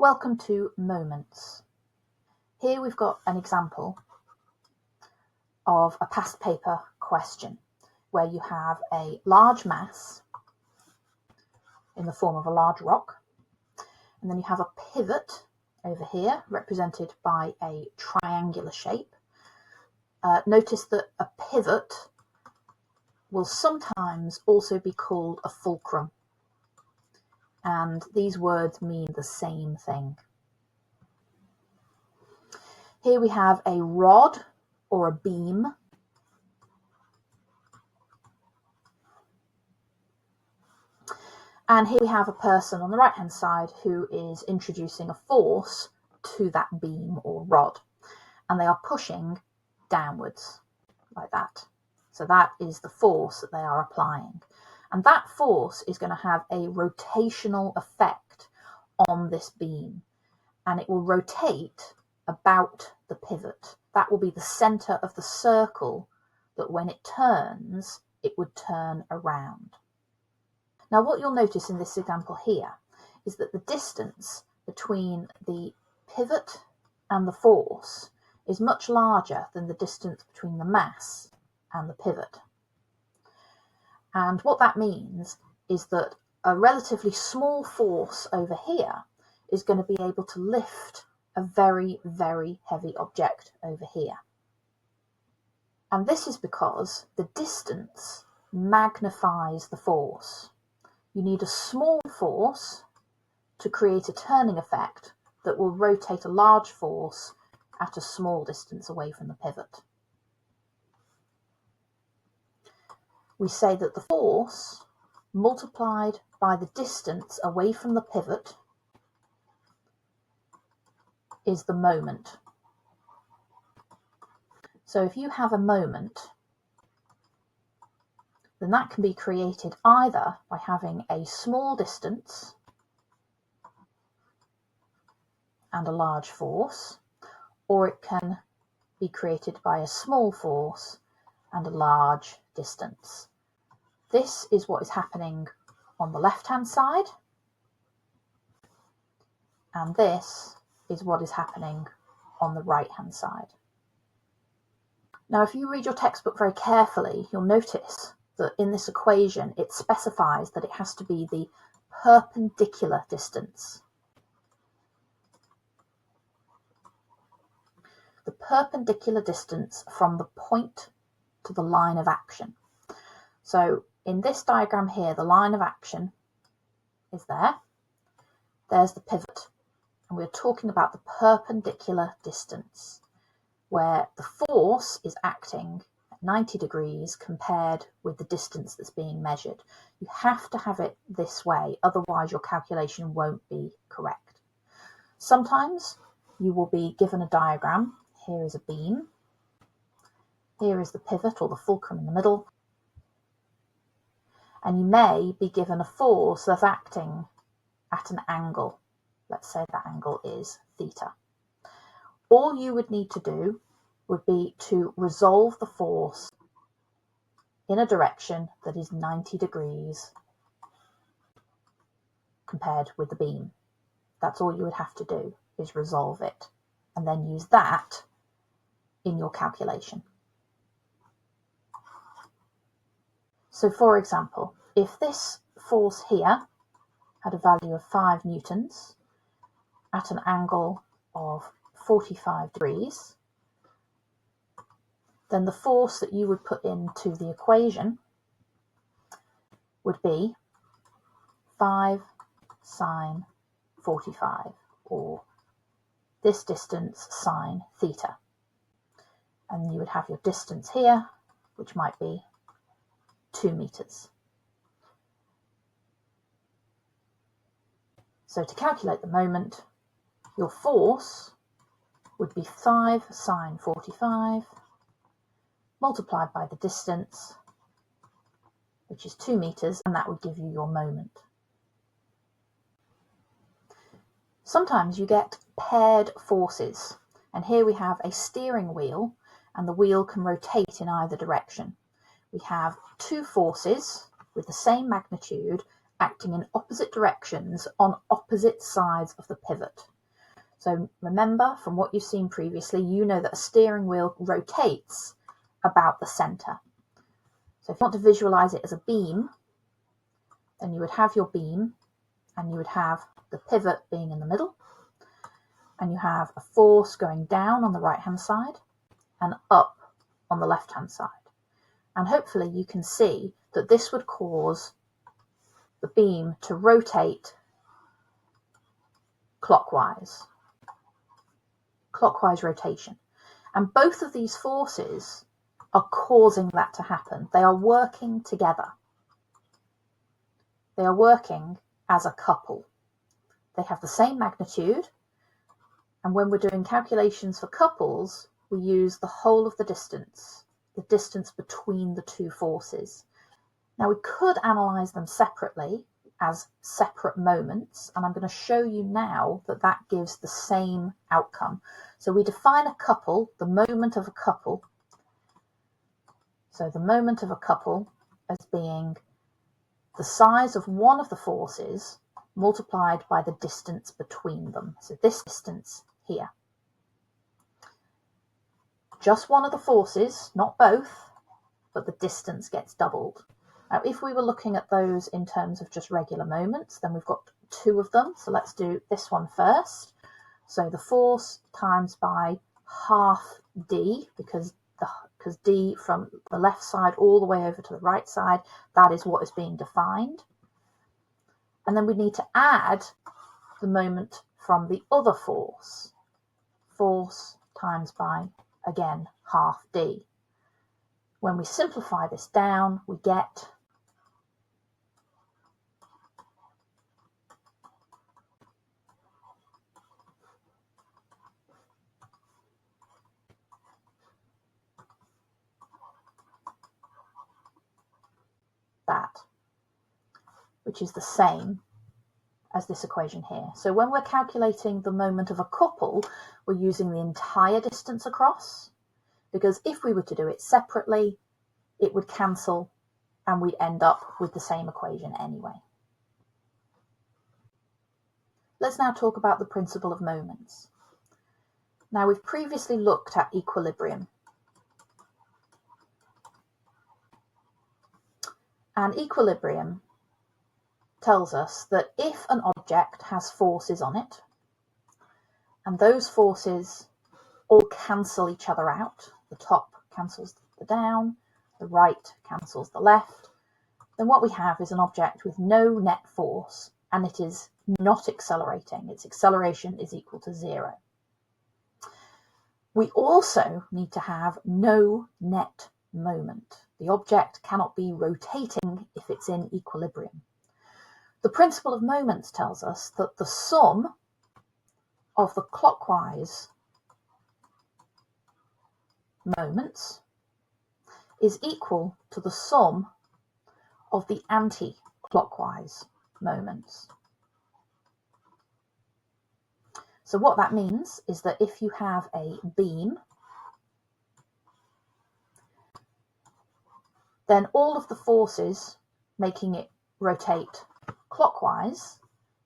Welcome to Moments. Here we've got an example of a past paper question where you have a large mass in the form of a large rock, and then you have a pivot over here represented by a triangular shape. Notice that a pivot will sometimes also be called a fulcrum, and these words mean the same thing. Here we have a rod or a beam, and here we have a person on the right hand side who is introducing a force to that beam or rod, and they are pushing downwards like that. So that is the force that they are applying, and that force is going to have a rotational effect on this beam, and it will rotate about the pivot. That will be the center of the circle that when it turns, it would turn around. Now what you'll notice in this example here is that the distance between the pivot and the force is much larger than the distance between the mass and the pivot. And what that means is that a relatively small force over here is going to be able to lift a very, very heavy object over here. And this is because the distance magnifies the force. You need a small force to create a turning effect that will rotate a large force at a small distance away from the pivot. We say that the force multiplied by the distance away from the pivot is the moment. So if you have a moment, then that can be created either by having a small distance and a large force, or it can be created by a small force and a large distance. This is what is happening on the left-hand side, and this is what is happening on the right-hand side. Now, if you read your textbook very carefully, you'll notice that in this equation, it specifies that it has to be the perpendicular distance. The perpendicular distance from the point to the line of action. So in this diagram here, the line of action is there. There's the pivot. And we're talking about the perpendicular distance, where the force is acting at 90 degrees compared with the distance that's being measured. You have to have it this way, otherwise your calculation won't be correct. Sometimes you will be given a diagram. Here is a beam. Here is the pivot or the fulcrum in the middle. And you may be given a force that's acting at an angle. Let's say that angle is theta. All you would need to do would be to resolve the force in a direction that is 90 degrees compared with the beam. That's all you would have to do, is resolve it, and then use that in your calculation. So for example, if this force here had a value of 5 newtons at an angle of 45 degrees, then the force that you would put into the equation would be 5 sine 45, or this distance sine theta. And you would have your distance here, which might be 2 meters. So to calculate the moment, your force would be 5 sine 45 multiplied by the distance, which is 2 meters, and that would give you your moment. Sometimes you get paired forces, and here we have a steering wheel, and the wheel can rotate in either direction. We have 2 forces with the same magnitude acting in opposite directions on opposite sides of the pivot. So remember from what you've seen previously, you know that a steering wheel rotates about the center. So if you want to visualize it as a beam, then you would have your beam and you would have the pivot being in the middle, and you have a force going down on the right hand side and up on the left hand side. And hopefully you can see that this would cause the beam to rotate clockwise rotation. And both of these forces are causing that to happen. They are working together. They are working as a couple. They have the same magnitude. And when we're doing calculations for couples, we use the whole of the distance between the two forces. Now we could analyse them separately as separate moments, and I'm going to show you now that that gives the same outcome. So we define a couple, the moment of a couple. So the moment of a couple as being the size of one of the forces multiplied by the distance between them. So this distance here. Just one of the forces, not both, but the distance gets doubled. Now, if we were looking at those in terms of just regular moments, then we've got two of them. So let's do this one first. So the force times by half d, because d from the left side all the way over to the right side, that is what is being defined. And then we need to add the moment from the other force. Force times by, again, half d. When we simplify this down, we get that, which is the same as this equation here. So when we're calculating the moment of a couple, we're using the entire distance across, because if we were to do it separately, it would cancel and we'd end up with the same equation anyway. Let's now talk about the principle of moments. Now, we've previously looked at equilibrium. And equilibrium tells us that if an object has forces on it, and those forces all cancel each other out, the top cancels the down, the right cancels the left, then what we have is an object with no net force, and it is not accelerating. Its acceleration is equal to 0. We also need to have no net moment. The object cannot be rotating if it's in equilibrium. The principle of moments tells us that the sum of the clockwise moments is equal to the sum of the anti-clockwise moments. So what that means is that if you have a beam, then all of the forces making it rotate clockwise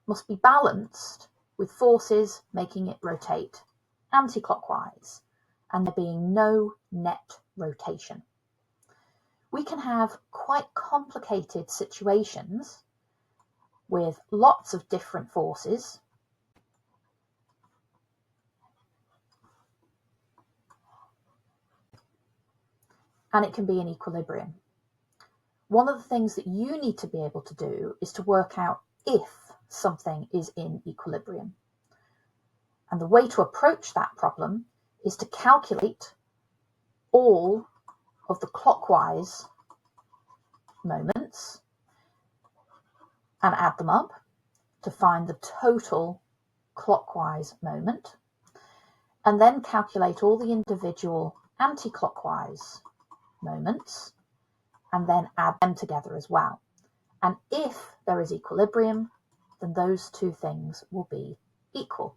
must be balanced with forces making it rotate anti-clockwise, and there being no net rotation. We can have quite complicated situations with lots of different forces, and it can be in equilibrium. One of the things that you need to be able to do is to work out if something is in equilibrium. And the way to approach that problem is to calculate all of the clockwise moments and add them up to find the total clockwise moment, and then calculate all the individual anti-clockwise moments and then add them together as well. And if there is equilibrium, then those two things will be equal.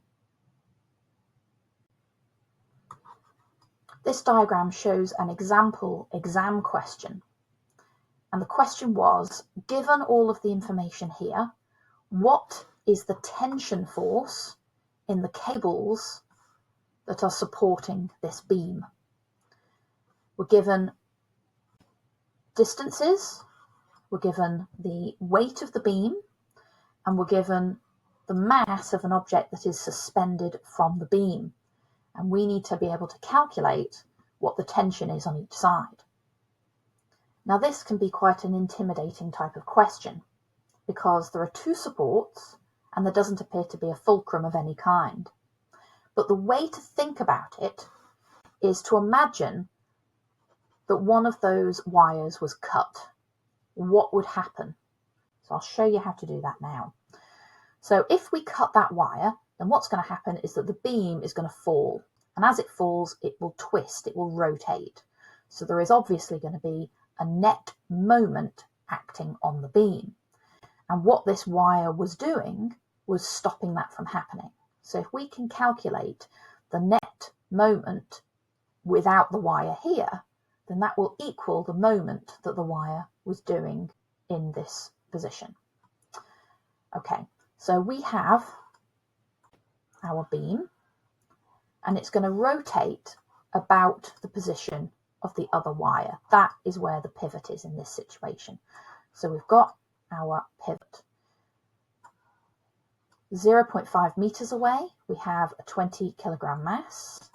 This diagram shows an example exam question. And the question was, given all of the information here, what is the tension force in the cables that are supporting this beam. We're given distances, we're given the weight of the beam, and we're given the mass of an object that is suspended from the beam. And we need to be able to calculate what the tension is on each side. Now this can be quite an intimidating type of question because there are two supports and there doesn't appear to be a fulcrum of any kind. But the way to think about it is to imagine that one of those wires was cut. What would happen? So I'll show you how to do that now. So if we cut that wire, then what's going to happen is that the beam is going to fall. And as it falls, it will twist, it will rotate. So there is obviously going to be a net moment acting on the beam. And what this wire was doing was stopping that from happening. So if we can calculate the net moment without the wire here, then that will equal the moment that the wire was doing in this position. Okay, so we have our beam and it's going to rotate about the position of the other wire. That is where the pivot is in this situation. So we've got our pivot. 0.5 meters away, we have a 20 kilogram mass.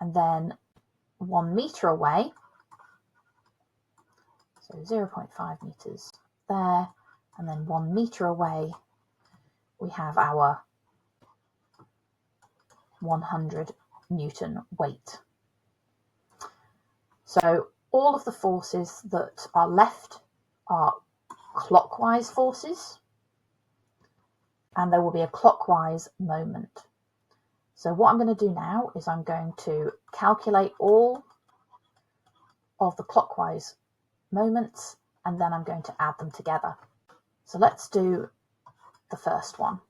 And then 1 meter away, so 0.5 meters there, and then 1 meter away, we have our 100 Newton weight. So all of the forces that are left are clockwise forces, and there will be a clockwise moment. So what I'm going to do now is I'm going to calculate all of the clockwise moments, and then I'm going to add them together. So let's do the first one.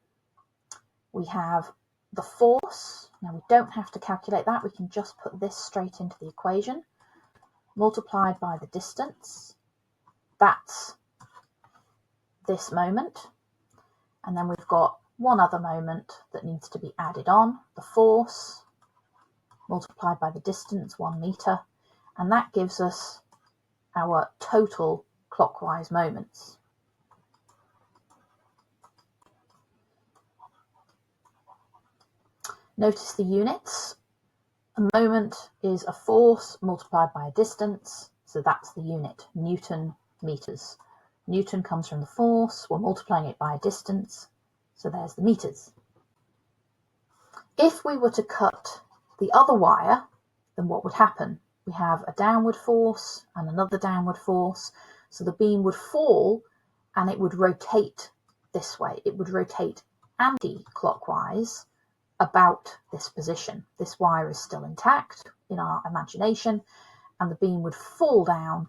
We have the force. Now we don't have to calculate that. We can just put this straight into the equation. Multiplied by the distance. That's this moment. And then we've got one other moment that needs to be added on. The force multiplied by the distance, 1 meter. And that gives us our total clockwise moments. Notice the units. A moment is a force multiplied by a distance, so that's the unit, Newton meters. Newton comes from the force, we're multiplying it by a distance, so there's the meters. If we were to cut the other wire, then what would happen? We have a downward force and another downward force, so the beam would fall and it would rotate this way. It would rotate anti-clockwise about this position. This wire is still intact in our imagination, and the beam would fall down,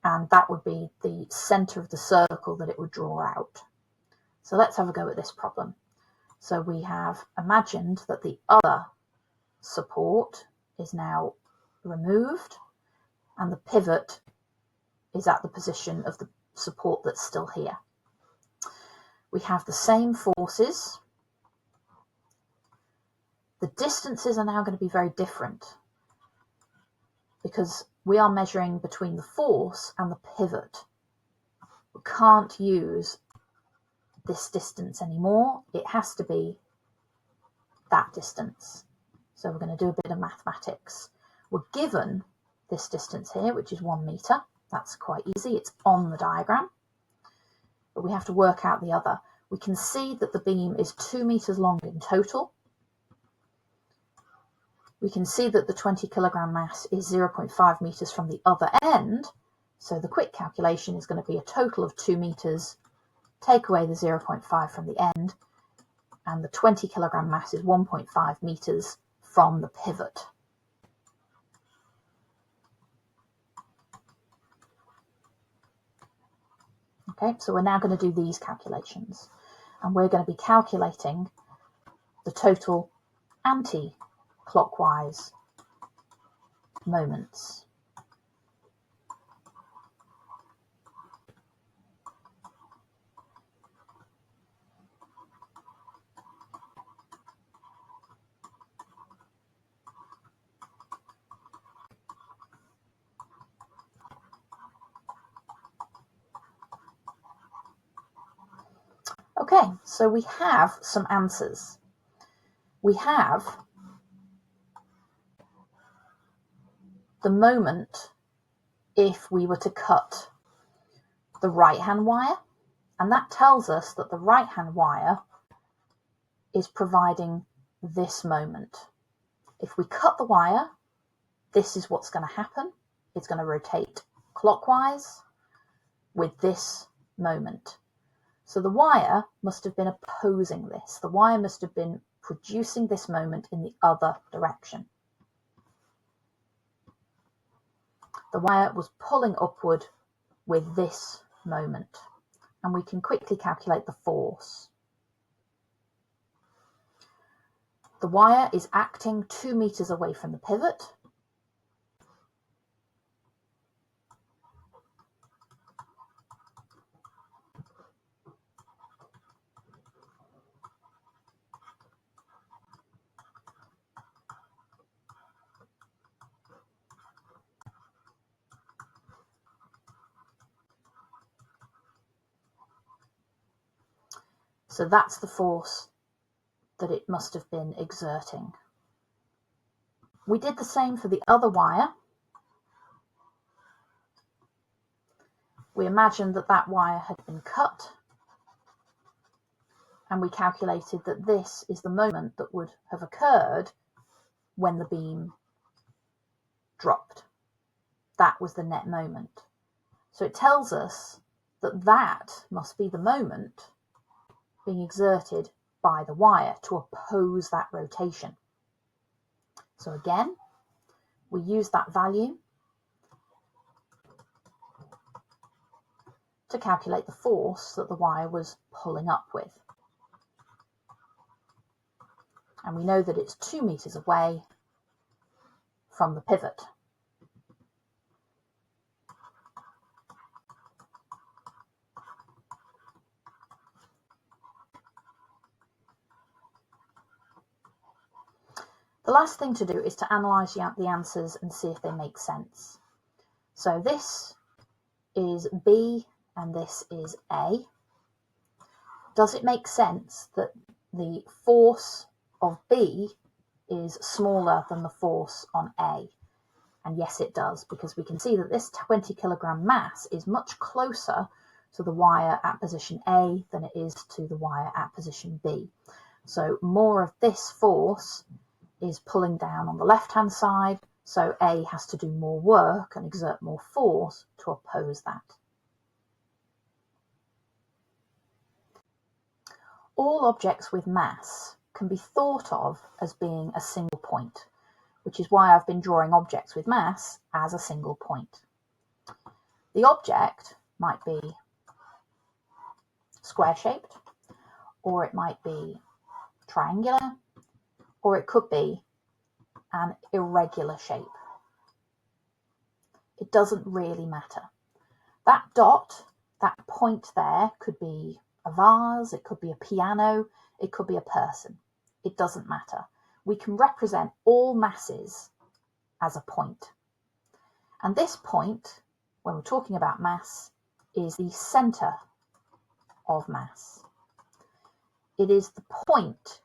and that would be the center of the circle that it would draw out. So let's have a go at this problem. So we have imagined that the other support is now removed and the pivot is at the position of the support that's still here. We have the same forces. The distances are now going to be very different because we are measuring between the force and the pivot. We can't use this distance anymore. It has to be that distance. So we're going to do a bit of mathematics. We're given this distance here, which is 1 meter. That's quite easy. It's on the diagram. But we have to work out the other. We can see that the beam is 2 meters long in total. We can see that the 20 kilogram mass is 0.5 meters from the other end. So the quick calculation is going to be a total of 2 meters. Take away the 0.5 from the end, and the 20 kilogram mass is 1.5 meters from the pivot. Okay, so we're now going to do these calculations, and we're going to be calculating the total anti-clockwise moments. Okay, so we have some answers. We have the moment if we were to cut the right-hand wire, and that tells us that the right-hand wire is providing this moment. If we cut the wire, this is what's going to happen. It's going to rotate clockwise with this moment. So the wire must have been opposing this. The wire must have been producing this moment in the other direction. The wire was pulling upward with this moment, and we can quickly calculate the force. The wire is acting 2 meters away from the pivot. So that's the force that it must have been exerting. We did the same for the other wire. We imagined that that wire had been cut, and we calculated that this is the moment that would have occurred when the beam dropped. That was the net moment. So it tells us that that must be the moment being exerted by the wire to oppose that rotation. So again, we use that value to calculate the force that the wire was pulling up with. And we know that it's 2 meters away from the pivot. The last thing to do is to analyse the answers and see if they make sense. So this is B and this is A. Does it make sense that the force of B is smaller than the force on A? And yes, it does, because we can see that this 20 kilogram mass is much closer to the wire at position A than it is to the wire at position B. So more of this force is pulling down on the left-hand side, so A has to do more work and exert more force to oppose that. All objects with mass can be thought of as being a single point, which is why I've been drawing objects with mass as a single point. The object might be square-shaped, or it might be triangular, or it could be an irregular shape. It doesn't really matter. That dot, that point there, could be a vase, it could be a piano, it could be a person. It doesn't matter. We can represent all masses as a point. And this point, when we're talking about mass, is the centre of mass. It is the point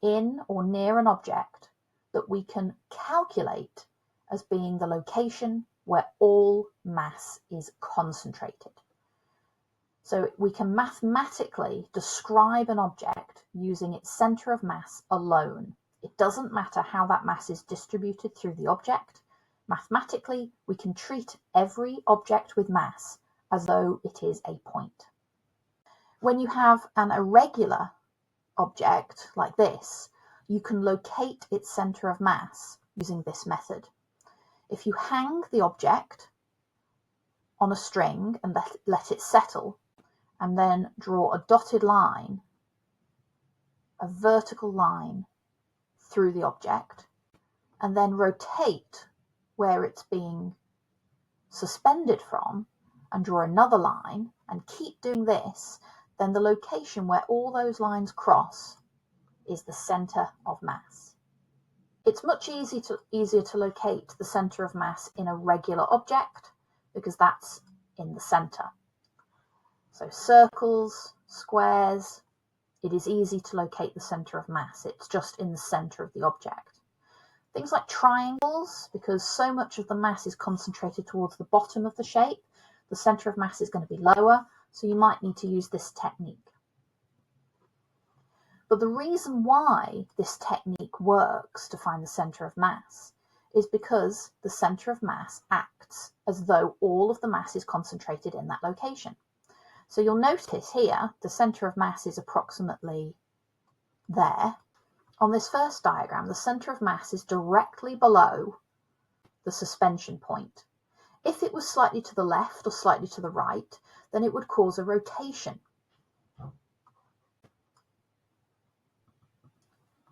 in or near an object that we can calculate as being the location where all mass is concentrated. So we can mathematically describe an object using its centre of mass alone. It doesn't matter how that mass is distributed through the object. Mathematically, we can treat every object with mass as though it is a point. When you have an irregular object like this, you can locate its centre of mass using this method. If you hang the object on a string and let it settle, and then draw a dotted line, a vertical line through the object, and then rotate where it's being suspended from and draw another line and keep doing this, then the location where all those lines cross is the centre of mass. It's much easier to locate the centre of mass in a regular object because that's in the centre. So circles, squares, it is easy to locate the centre of mass. It's just in the centre of the object. Things like triangles, because so much of the mass is concentrated towards the bottom of the shape, the centre of mass is going to be lower, so you might need to use this technique. But the reason why this technique works to find the centre of mass is because the centre of mass acts as though all of the mass is concentrated in that location. So you'll notice here the centre of mass is approximately there. On this first diagram, the centre of mass is directly below the suspension point. If it was slightly to the left or slightly to the right, then it would cause a rotation.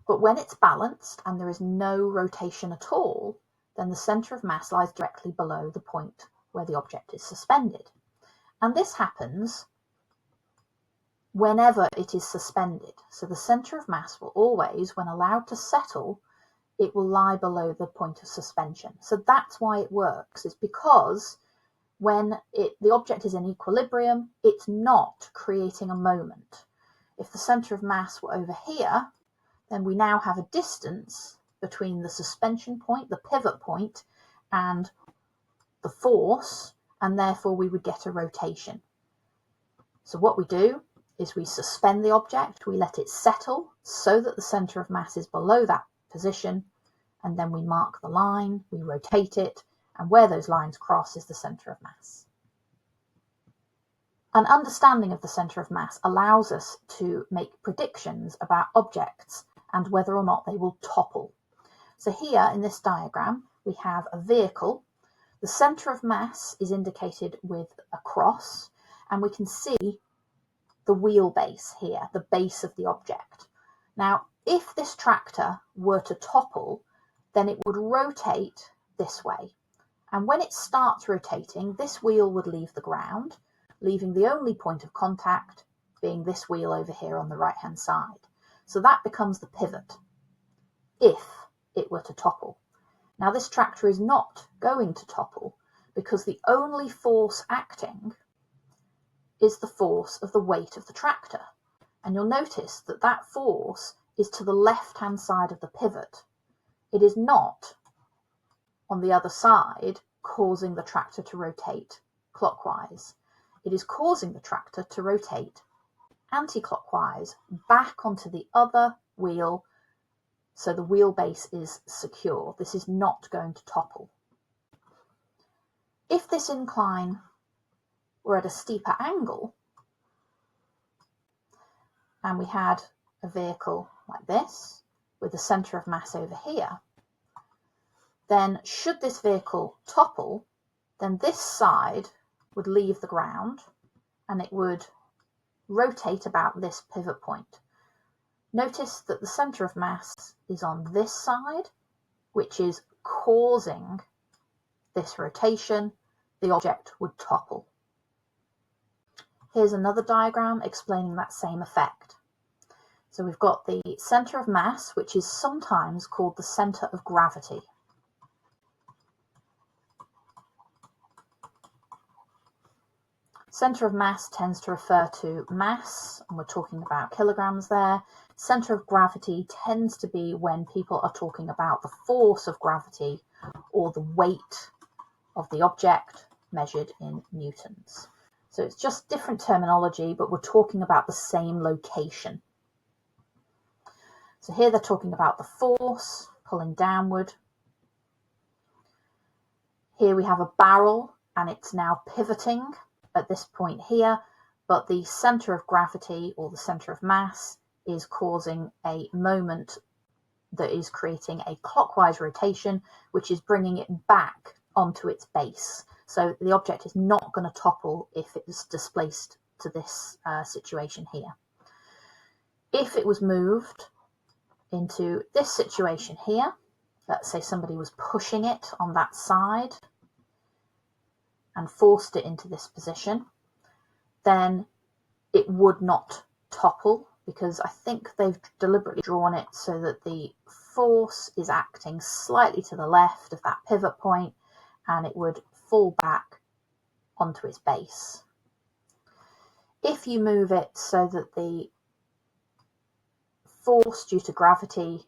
But when it's balanced and there is no rotation at all, then the centre of mass lies directly below the point where the object is suspended. And this happens whenever it is suspended. So the centre of mass will always, when allowed to settle, it will lie below the point of suspension. So that's why it works, is because when the object is in equilibrium, it's not creating a moment. If the centre of mass were over here, then we now have a distance between the suspension point, the pivot point, and the force, and therefore we would get a rotation. So what we do is we suspend the object, we let it settle so that the centre of mass is below that position, and then we mark the line, we rotate it, and where those lines cross is the centre of mass. An understanding of the centre of mass allows us to make predictions about objects and whether or not they will topple. So here in this diagram, we have a vehicle. The centre of mass is indicated with a cross, and we can see the wheelbase here, the base of the object. Now, if this tractor were to topple, then it would rotate this way. And when it starts rotating, this wheel would leave the ground, leaving the only point of contact being this wheel over here on the right-hand side. So that becomes the pivot, if it were to topple. Now this tractor is not going to topple because the only force acting is the force of the weight of the tractor. And you'll notice that that force is to the left-hand side of the pivot. It is not on the other side causing the tractor to rotate clockwise. It is causing the tractor to rotate anti-clockwise back onto the other wheel, so the wheelbase is secure. This is not going to topple. If this incline were at a steeper angle and we had a vehicle like this with the centre of mass over here, then should this vehicle topple, then this side would leave the ground and it would rotate about this pivot point. Notice that the centre of mass is on this side, which is causing this rotation. The object would topple. Here's another diagram explaining that same effect. So we've got the centre of mass, which is sometimes called the centre of gravity. Centre of mass tends to refer to mass, and we're talking about kilograms there. Centre of gravity tends to be when people are talking about the force of gravity or the weight of the object measured in newtons. So it's just different terminology, but we're talking about the same location. So here they're talking about the force pulling downward. Here we have a barrel and it's now pivoting at this point here, but the centre of gravity or the centre of mass is causing a moment that is creating a clockwise rotation, which is bringing it back onto its base. So the object is not going to topple if it is displaced to this situation here. If it was moved into this situation here, let's say somebody was pushing it on that side and forced it into this position, then it would not topple, because I think they've deliberately drawn it so that the force is acting slightly to the left of that pivot point and it would fall back onto its base. If you move it so that the force due to gravity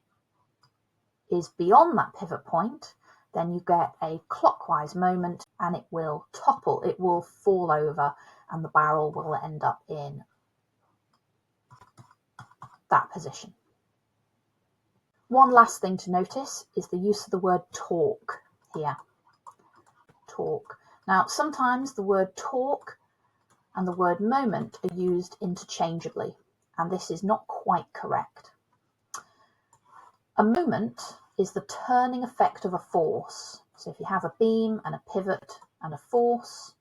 is beyond that pivot point, then you get a clockwise moment and it will topple, it will fall over, and the barrel will end up in that position. One last thing to notice is the use of the word torque here. Torque. Now, sometimes the word torque and the word moment are used interchangeably, and this is not quite correct. A moment is the turning effect of a force. So if you have a beam and a pivot and a force,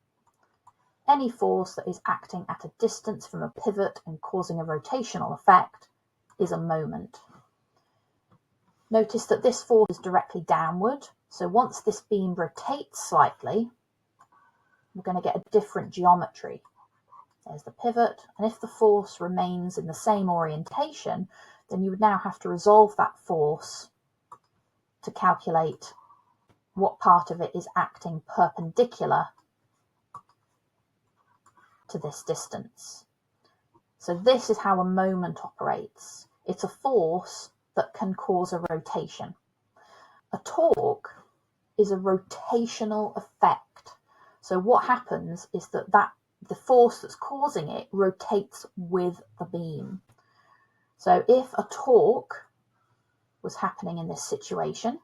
any force that is acting at a distance from a pivot and causing a rotational effect is a moment. Notice that this force is directly downward, so once this beam rotates slightly, we're going to get a different geometry. There's the pivot, and if the force remains in the same orientation, then you would now have to resolve that force to calculate what part of it is acting perpendicular to this distance. So this is how a moment operates. It's a force that can cause a rotation. A torque is a rotational effect. So what happens is that the force that's causing it rotates with the beam. So if a torque was happening in this situation,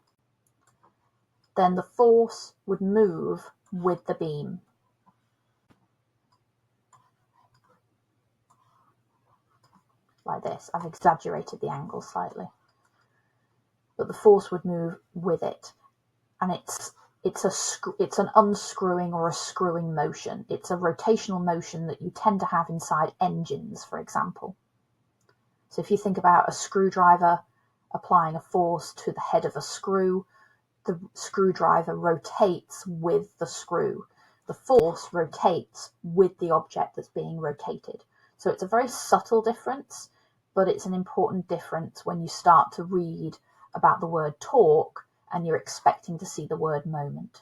then the force would move with the beam. Like this. I've exaggerated the angle slightly. But the force would move with it. And it's an unscrewing or a screwing motion. It's a rotational motion that you tend to have inside engines, for example. So if you think about a screwdriver applying a force to the head of a screw, the screwdriver rotates with the screw. The force rotates with the object that's being rotated. So it's a very subtle difference, but it's an important difference when you start to read about the word torque and you're expecting to see the word moment.